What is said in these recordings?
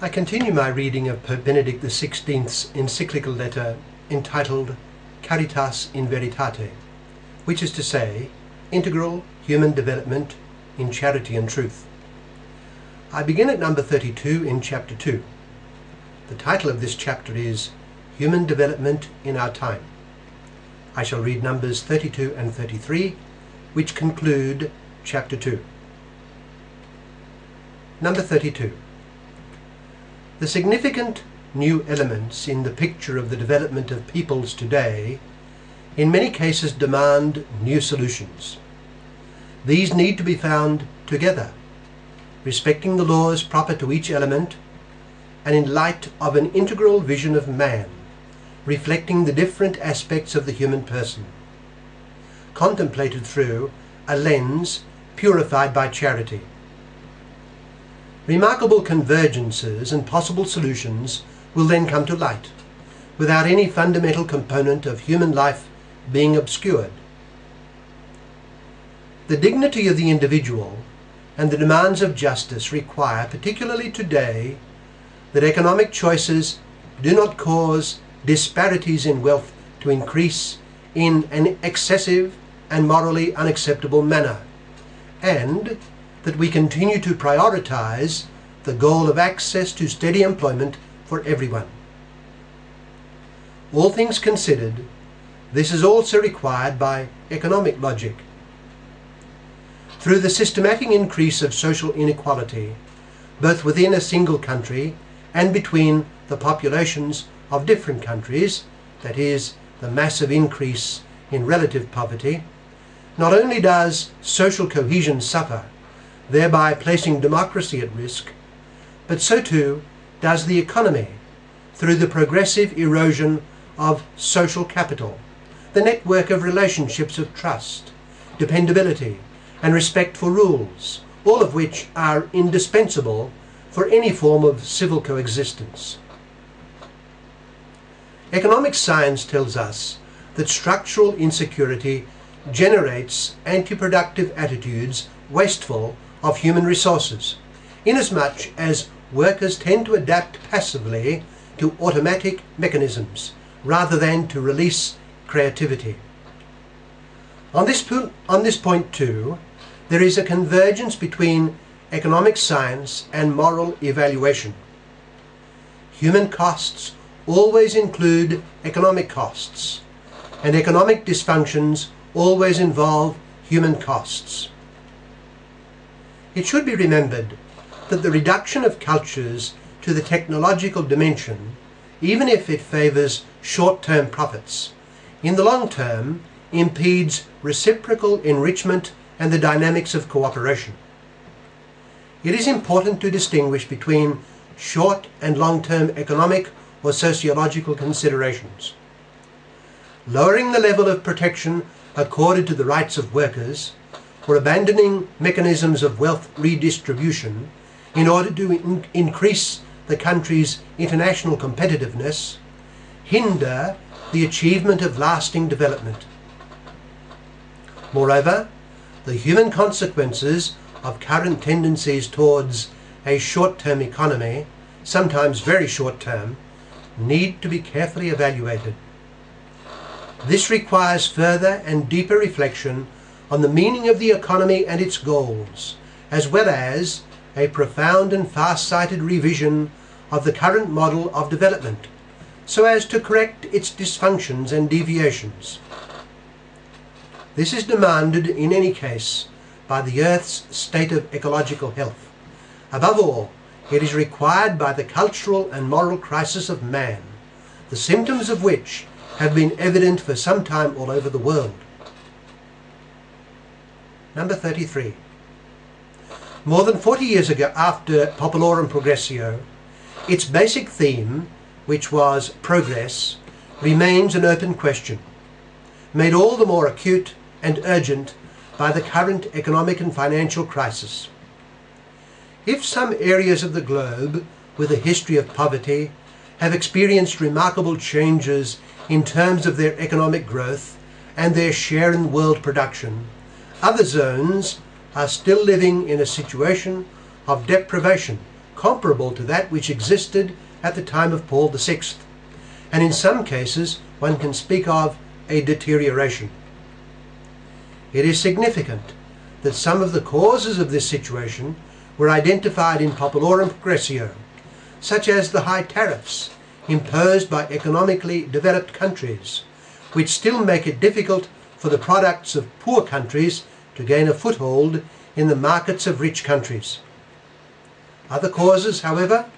I continue my reading of Pope Benedict XVI's Encyclical letter entitled Caritas in Veritate, which is to say, integral human development in charity and truth. I begin at number 32 in chapter 2. The title of this chapter is Human Development in Our Time. I shall read numbers 32 and 33, which conclude chapter 2. Number 32. The significant new elements in the picture of the development of peoples today in many cases demand new solutions. These need to be found together, respecting the laws proper to each element, and in light of an integral vision of man, reflecting the different aspects of the human person, contemplated through a lens purified by charity. Remarkable convergences and possible solutions will then come to light, without any fundamental component of human life being obscured. The dignity of the individual and the demands of justice require, particularly today, that economic choices do not cause disparities in wealth to increase in an excessive and morally unacceptable manner, and that we continue to prioritize the goal of access to steady employment for everyone. All things considered, this is also required by economic logic. Through the systematic increase of social inequality, both within a single country and between the populations of different countries, that is, the massive increase in relative poverty, not only does social cohesion suffer, thereby placing democracy at risk, but so too does the economy through the progressive erosion of social capital, the network of relationships of trust, dependability, and respect for rules, all of which are indispensable for any form of civil coexistence. Economic science tells us that structural insecurity generates anti-productive attitudes wasteful of human resources, inasmuch as workers tend to adapt passively to automatic mechanisms rather than to release creativity. On this point too, there is a convergence between economic science and moral evaluation. Human costs always include economic costs, and economic dysfunctions always involve human costs. It should be remembered that the reduction of cultures to the technological dimension, even if it favours short-term profits, in the long term impedes reciprocal enrichment and the dynamics of cooperation. It is important to distinguish between short and long-term economic or sociological considerations. Lowering the level of protection accorded to the rights of workers, or abandoning mechanisms of wealth redistribution in order to increase the country's international competitiveness, hinder the achievement of lasting development. Moreover, the human consequences of current tendencies towards a short-term economy, sometimes very short-term, need to be carefully evaluated. This requires further and deeper reflection on the meaning of the economy and its goals, as well as a profound and far-sighted revision of the current model of development, so as to correct its dysfunctions and deviations. This is demanded in any case by the Earth's state of ecological health. Above all, it is required by the cultural and moral crisis of man, the symptoms of which have been evident for some time all over the world. Number 33. More than 40 years ago, after Populorum Progressio, its basic theme, which was progress, remains an open question, made all the more acute and urgent by the current economic and financial crisis. If some areas of the globe with a history of poverty have experienced remarkable changes in terms of their economic growth and their share in world production, other zones are still living in a situation of deprivation comparable to that which existed at the time of Paul VI, and in some cases one can speak of a deterioration. It is significant that some of the causes of this situation were identified in Populorum Progressio, such as the high tariffs imposed by economically developed countries, which still make it difficult for the products of poor countries to gain a foothold in the markets of rich countries. Other causes, however,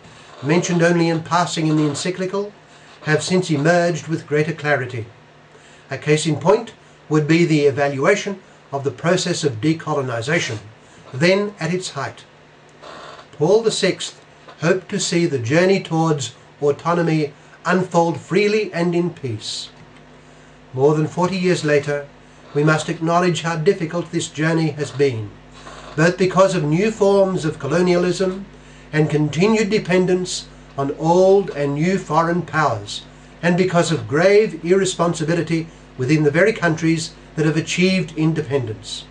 mentioned only in passing in the Encyclical, have since emerged with greater clarity. A case in point would be the evaluation of the process of decolonization, then at its height. Paul VI hoped to see the journey towards autonomy unfold freely and in peace. More than 40 years later, we must acknowledge how difficult this journey has been, both because of new forms of colonialism and continued dependence on old and new foreign powers, and because of grave irresponsibility within the very countries that have achieved independence.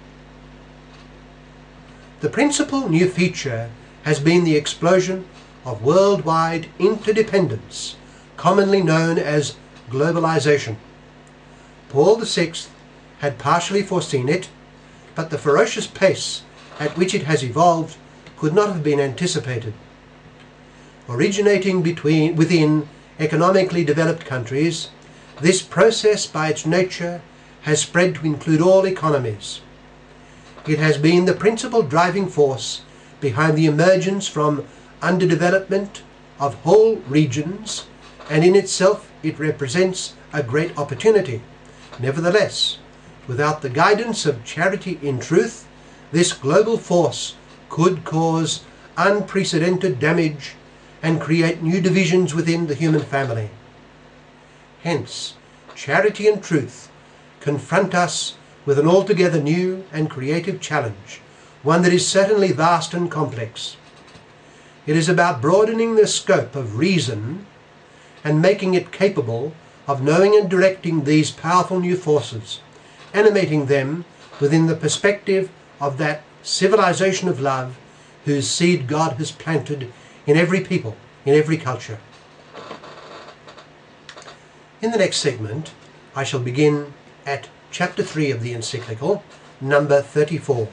The principal new feature has been the explosion of worldwide interdependence, commonly known as globalization. Paul VI had partially foreseen it, but the ferocious pace at which it has evolved could not have been anticipated. Originating within economically developed countries, this process by its nature has spread to include all economies. It has been the principal driving force behind the emergence from underdevelopment of whole regions, and in itself it represents a great opportunity. Nevertheless, without the guidance of charity in truth, this global force could cause unprecedented damage and create new divisions within the human family. Hence, charity and truth confront us with an altogether new and creative challenge, one that is certainly vast and complex. It is about broadening the scope of reason and making it capable of knowing and directing these powerful new forces, animating them within the perspective of that civilization of love whose seed God has planted in every people, in every culture. In the next segment, I shall begin at chapter 3 of the Encyclical, number 34.